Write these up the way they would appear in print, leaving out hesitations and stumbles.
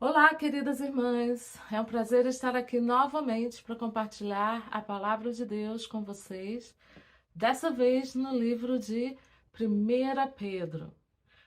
Olá, queridas irmãs. É um prazer estar aqui novamente para compartilhar a palavra de Deus com vocês, dessa vez no livro de 1 Pedro.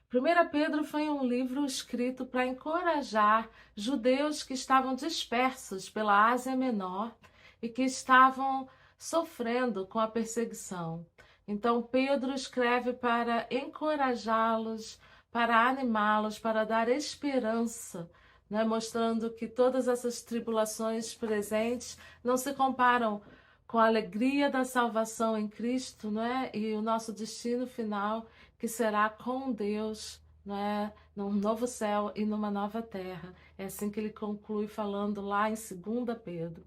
1 Pedro foi um livro escrito para encorajar judeus que estavam dispersos pela Ásia Menor e que estavam sofrendo com a perseguição. Então, Pedro escreve para encorajá-los, para animá-los, para dar esperança, né? Mostrando que todas essas tribulações presentes não se comparam com a alegria da salvação em Cristo, né? E o nosso destino final, que será com Deus, né? Num novo céu e numa nova terra. É assim que ele conclui falando lá em 2 Pedro.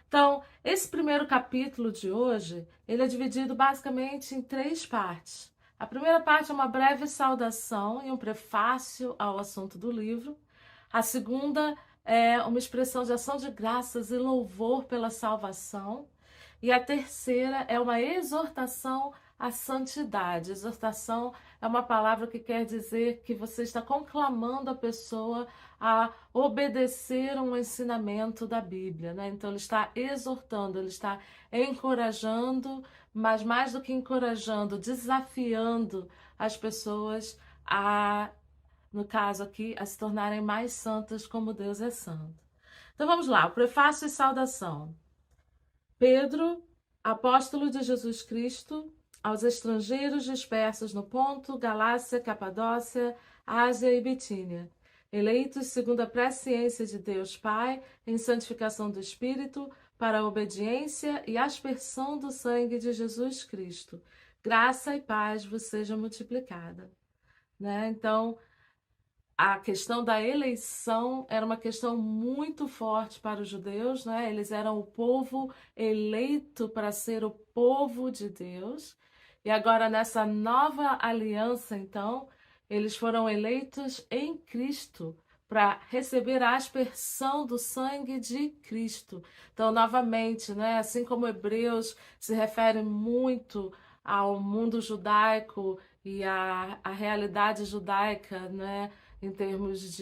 Então, esse primeiro capítulo de hoje, ele é dividido basicamente em três partes. A primeira parte é uma breve saudação e um prefácio ao assunto do livro. A segunda é uma expressão de ação de graças e louvor pela salvação. E a terceira é uma exortação à santidade. Exortação é uma palavra que quer dizer que você está conclamando a pessoa a obedecer um ensinamento da Bíblia, né? Então ele está exortando, ele está encorajando, mas mais do que encorajando, desafiando as pessoas a, no caso aqui, a se tornarem mais santas como Deus é santo. Então vamos lá, o prefácio e saudação. Pedro, apóstolo de Jesus Cristo, aos estrangeiros dispersos no Ponto, Galácia, Capadócia, Ásia e Bitínia, eleitos segundo a presciência de Deus Pai, em santificação do Espírito, para a obediência e aspersão do sangue de Jesus Cristo. Graça e paz vos seja multiplicada. Né? Então, a questão da eleição era uma questão muito forte para os judeus, né? Eles eram o povo eleito para ser o povo de Deus. E agora, nessa nova aliança, então, eles foram eleitos em Cristo para receber a aspersão do sangue de Cristo. Então, novamente, né? Assim como Hebreus se refere muito ao mundo judaico e à realidade judaica, né? Em termos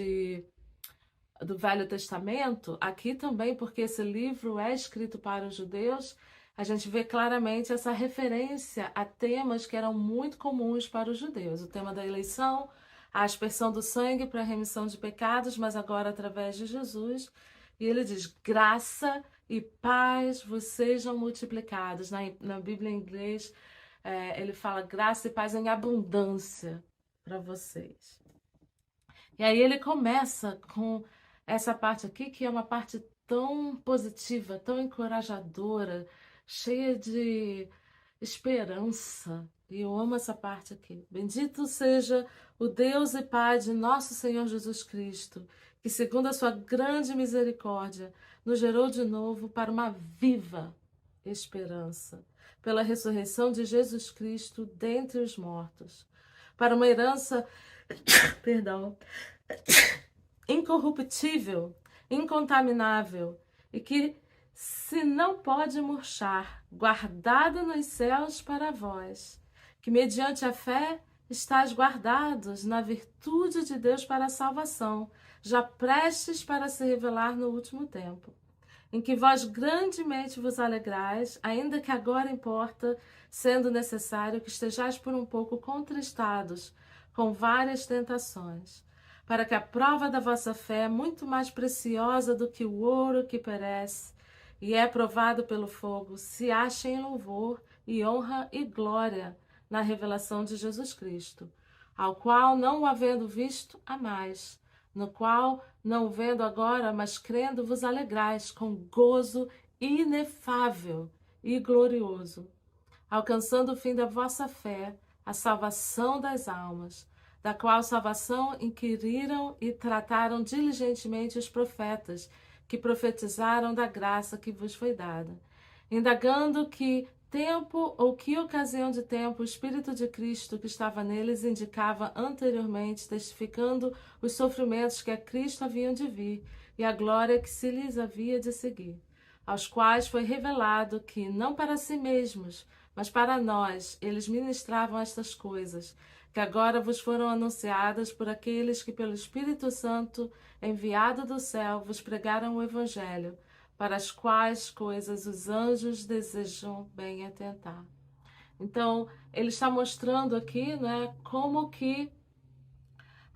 do Velho Testamento, aqui também, porque esse livro é escrito para os judeus, a gente vê claramente essa referência a temas que eram muito comuns para os judeus. O tema da eleição, a aspersão do sangue para a remissão de pecados, mas agora através de Jesus. E ele diz: graça e paz vos sejam multiplicados. Na Bíblia em inglês, ele fala graça e paz em abundância para vocês. E aí ele começa com essa parte aqui, que é uma parte tão positiva, tão encorajadora, cheia de esperança. E eu amo essa parte aqui. Bendito seja o Deus e Pai de nosso Senhor Jesus Cristo, que, segundo a sua grande misericórdia, nos gerou de novo para uma viva esperança, pela ressurreição de Jesus Cristo dentre os mortos, para uma herança, perdão, incorruptível, incontaminável e que se não pode murchar, guardado nos céus para vós, que mediante a fé estáis guardados na virtude de Deus para a salvação, já prestes para se revelar no último tempo, em que vós grandemente vos alegrais, ainda que agora importa, sendo necessário que estejais por um pouco contristados com várias tentações, para que a prova da vossa fé, muito mais preciosa do que o ouro que perece e é provado pelo fogo, se ache em louvor e honra e glória na revelação de Jesus Cristo, ao qual, não o havendo visto, amais, no qual, não o vendo agora, mas crendo, vos alegrais com gozo inefável e glorioso, alcançando o fim da vossa fé, a salvação das almas, da qual salvação inquiriram e trataram diligentemente os profetas, que profetizaram da graça que vos foi dada, indagando que tempo ou que ocasião de tempo o Espírito de Cristo que estava neles indicava anteriormente, testificando os sofrimentos que a Cristo haviam de vir e a glória que se lhes havia de seguir, aos quais foi revelado que, não para si mesmos, mas para nós, eles ministravam estas coisas, que agora vos foram anunciadas por aqueles que pelo Espírito Santo, enviado do céu, vos pregaram o Evangelho, para as quais coisas os anjos desejam bem atentar. Então, ele está mostrando aqui, né, como que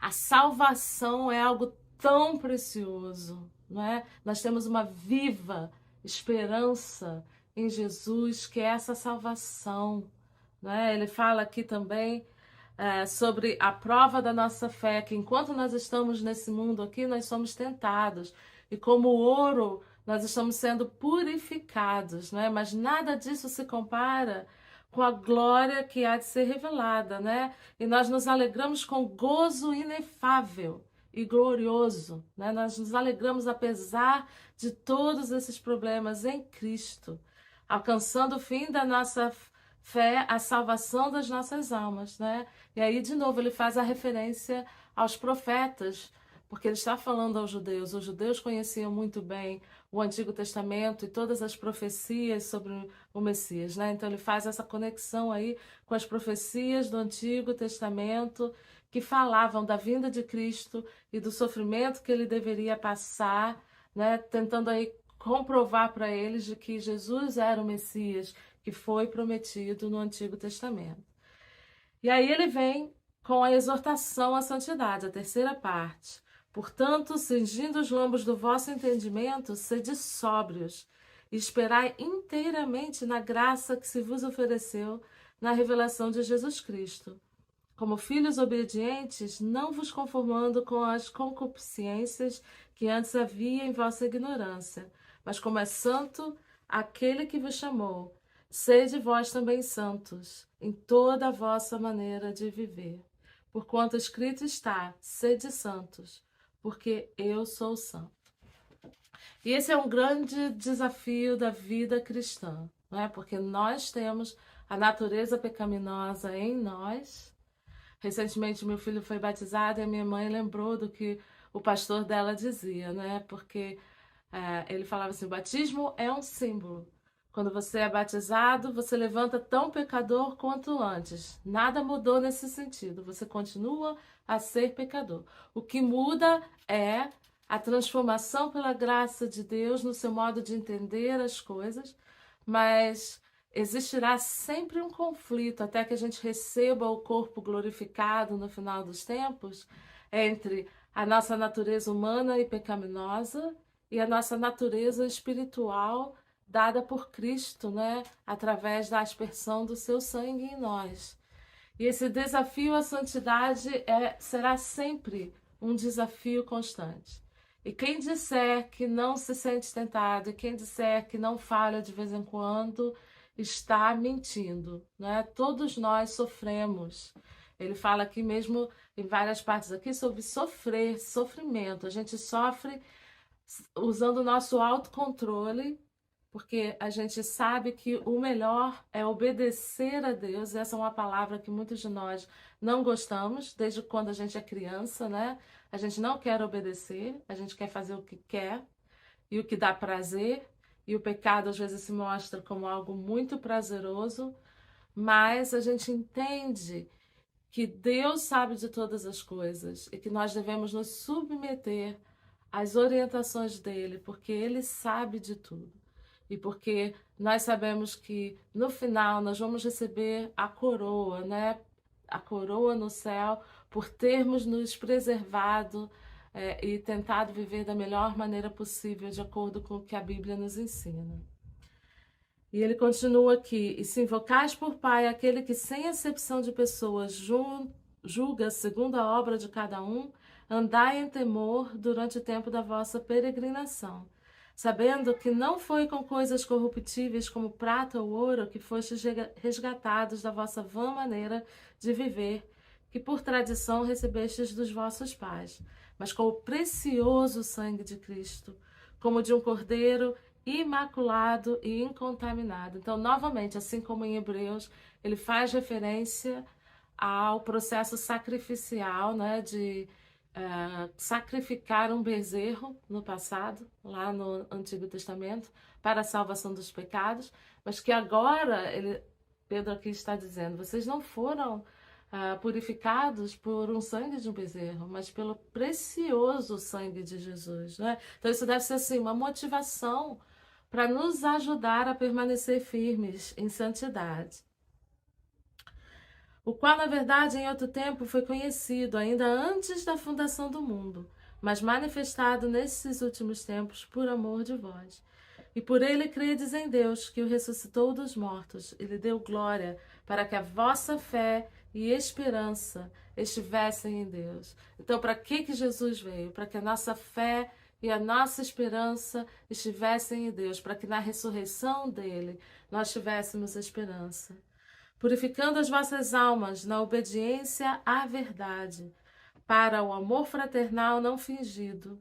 a salvação é algo tão precioso, não é? Nós temos uma viva esperança em Jesus, que é essa salvação, não é? Ele fala aqui também sobre a prova da nossa fé, que enquanto nós estamos nesse mundo aqui, nós somos tentados, e como ouro, nós estamos sendo purificados, não é? Mas nada disso se compara com a glória que há de ser revelada, né? E nós nos alegramos com gozo inefável e glorioso, né? Nós nos alegramos apesar de todos esses problemas em Cristo, alcançando o fim da nossa fé, a salvação das nossas almas, né? E aí, de novo, ele faz a referência aos profetas, porque ele está falando aos judeus. Os judeus conheciam muito bem o Antigo Testamento e todas as profecias sobre o Messias, né? Então ele faz essa conexão aí com as profecias do Antigo Testamento que falavam da vinda de Cristo e do sofrimento que ele deveria passar, né? Tentando aí comprovar para eles de que Jesus era o Messias que foi prometido no Antigo Testamento. E aí ele vem com a exortação à santidade, a terceira parte. Portanto, cingindo os lombos do vosso entendimento, sede sóbrios, e esperai inteiramente na graça que se vos ofereceu na revelação de Jesus Cristo. Como filhos obedientes, não vos conformando com as concupiscências que antes havia em vossa ignorância, mas como é santo aquele que vos chamou, sede vós também santos, em toda a vossa maneira de viver. Porquanto escrito está, sede santos, porque eu sou santo. E esse é um grande desafio da vida cristã, não é? Porque nós temos a natureza pecaminosa em nós. Recentemente meu filho foi batizado e a minha mãe lembrou do que o pastor dela dizia, né? Porque ele falava assim, o batismo é um símbolo. Quando você é batizado, você levanta tão pecador quanto antes. Nada mudou nesse sentido. Você continua a ser pecador. O que muda é a transformação pela graça de Deus no seu modo de entender as coisas, mas existirá sempre um conflito até que a gente receba o corpo glorificado no final dos tempos entre a nossa natureza humana e pecaminosa e a nossa natureza espiritual dada por Cristo, né? Através da aspersão do seu sangue em nós. E esse desafio à santidade será sempre um desafio constante. E quem disser que não se sente tentado, e quem disser que não falha de vez em quando, está mentindo, né? Todos nós sofremos. Ele fala aqui mesmo em várias partes aqui sobre sofrimento. A gente sofre usando o nosso autocontrole, porque a gente sabe que o melhor é obedecer a Deus. Essa é uma palavra que muitos de nós não gostamos, desde quando a gente é criança, né? A gente não quer obedecer, a gente quer fazer o que quer e o que dá prazer, e o pecado às vezes se mostra como algo muito prazeroso, mas a gente entende que Deus sabe de todas as coisas e que nós devemos nos submeter às orientações dele, porque ele sabe de tudo. E porque nós sabemos que no final nós vamos receber a coroa, né? A coroa no céu por termos nos preservado e tentado viver da melhor maneira possível, de acordo com o que a Bíblia nos ensina. E ele continua aqui, e se invocais por Pai aquele que sem acepção de pessoas julga segundo a obra de cada um, andai em temor durante o tempo da vossa peregrinação, sabendo que não foi com coisas corruptíveis como prata ou ouro que fostes resgatados da vossa vã maneira de viver, que por tradição recebestes dos vossos pais, mas com o precioso sangue de Cristo, como de um cordeiro imaculado e incontaminado. Então, novamente, assim como em Hebreus, ele faz referência ao processo sacrificial, né, de sacrificar um bezerro no passado, lá no Antigo Testamento, para a salvação dos pecados, mas que agora, Pedro aqui está dizendo, vocês não foram purificados por um sangue de um bezerro, mas pelo precioso sangue de Jesus, né? Então isso deve ser assim uma motivação para nos ajudar a permanecer firmes em santidade. O qual, na verdade, em outro tempo foi conhecido, ainda antes da fundação do mundo, mas manifestado nesses últimos tempos por amor de vós. E por ele credes em Deus, que o ressuscitou dos mortos e lhe deu glória, para que a vossa fé e esperança estivessem em Deus. Então, para que Jesus veio? Para que a nossa fé e a nossa esperança estivessem em Deus, para que na ressurreição dele nós tivéssemos esperança. Purificando as vossas almas na obediência à verdade, para o amor fraternal não fingido.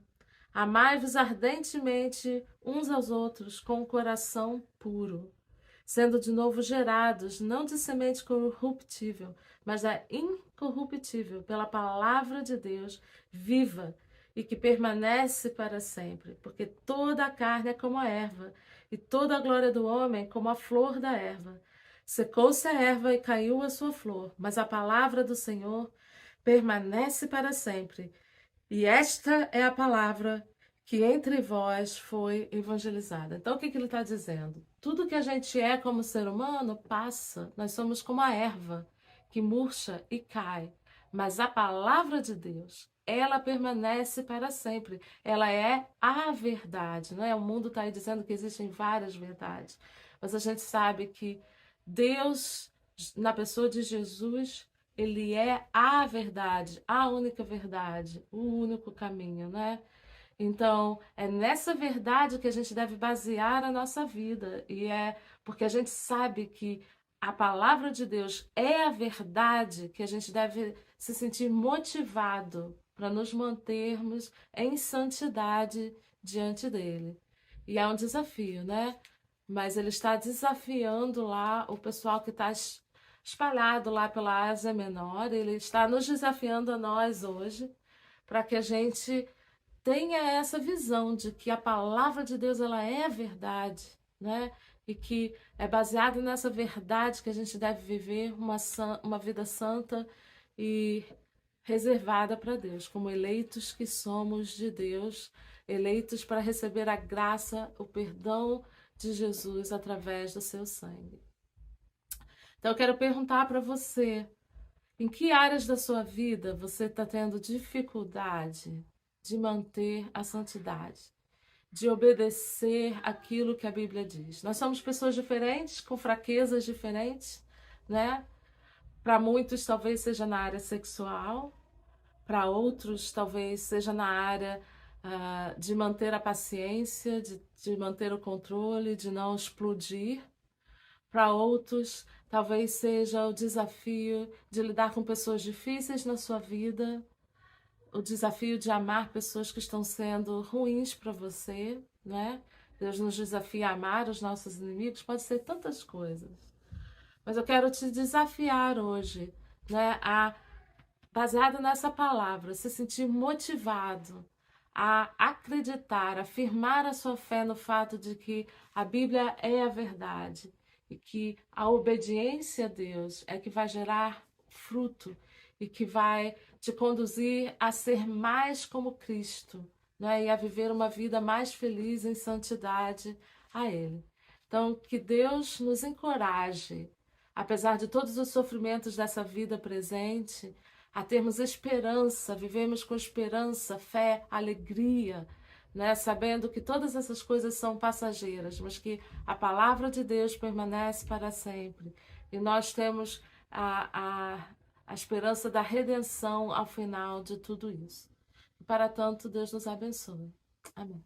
Amai-vos ardentemente uns aos outros com o coração puro, sendo de novo gerados, não de semente corruptível, mas da incorruptível, pela palavra de Deus viva e que permanece para sempre, porque toda a carne é como a erva, e toda a glória do homem como a flor da erva. Secou-se a erva e caiu a sua flor, mas a palavra do Senhor permanece para sempre. E esta é a palavra que entre vós foi evangelizada. Então, o que ele está dizendo? Tudo que a gente é como ser humano passa. Nós somos como a erva que murcha e cai. Mas a palavra de Deus, ela permanece para sempre. Ela é a verdade, não é? O mundo está aí dizendo que existem várias verdades. Mas a gente sabe que Deus, na pessoa de Jesus, ele é a verdade, a única verdade, o único caminho, né? Então, é nessa verdade que a gente deve basear a nossa vida. E é porque a gente sabe que a palavra de Deus é a verdade que a gente deve se sentir motivado para nos mantermos em santidade diante dele. E é um desafio, né? Mas ele está desafiando lá o pessoal que está espalhado lá pela Ásia Menor. Ele está nos desafiando a nós hoje para que a gente tenha essa visão de que a palavra de Deus ela é a verdade, né? E que é baseado nessa verdade que a gente deve viver uma vida santa e reservada para Deus, como eleitos que somos de Deus, eleitos para receber a graça, o perdão de Jesus através do seu sangue. Então eu quero perguntar para você, em que áreas da sua vida você está tendo dificuldade de manter a santidade, de obedecer aquilo que a Bíblia diz? Nós somos pessoas diferentes, com fraquezas diferentes, né? Para muitos talvez seja na área sexual, para outros talvez seja na área de manter a paciência, de manter o controle, de não explodir. Para outros, talvez seja o desafio de lidar com pessoas difíceis na sua vida, o desafio de amar pessoas que estão sendo ruins para você, né? Deus nos desafia a amar os nossos inimigos, pode ser tantas coisas. Mas eu quero te desafiar hoje, né, baseado nessa palavra, se sentir motivado a acreditar, a firmar a sua fé no fato de que a Bíblia é a verdade e que a obediência a Deus é que vai gerar fruto e que vai te conduzir a ser mais como Cristo, né? E a viver uma vida mais feliz em santidade a Ele. Então, que Deus nos encoraje, apesar de todos os sofrimentos dessa vida presente, a termos esperança, vivemos com esperança, fé, alegria, né? Sabendo que todas essas coisas são passageiras, mas que a palavra de Deus permanece para sempre. E nós temos a esperança da redenção ao final de tudo isso. E para tanto, Deus nos abençoe. Amém.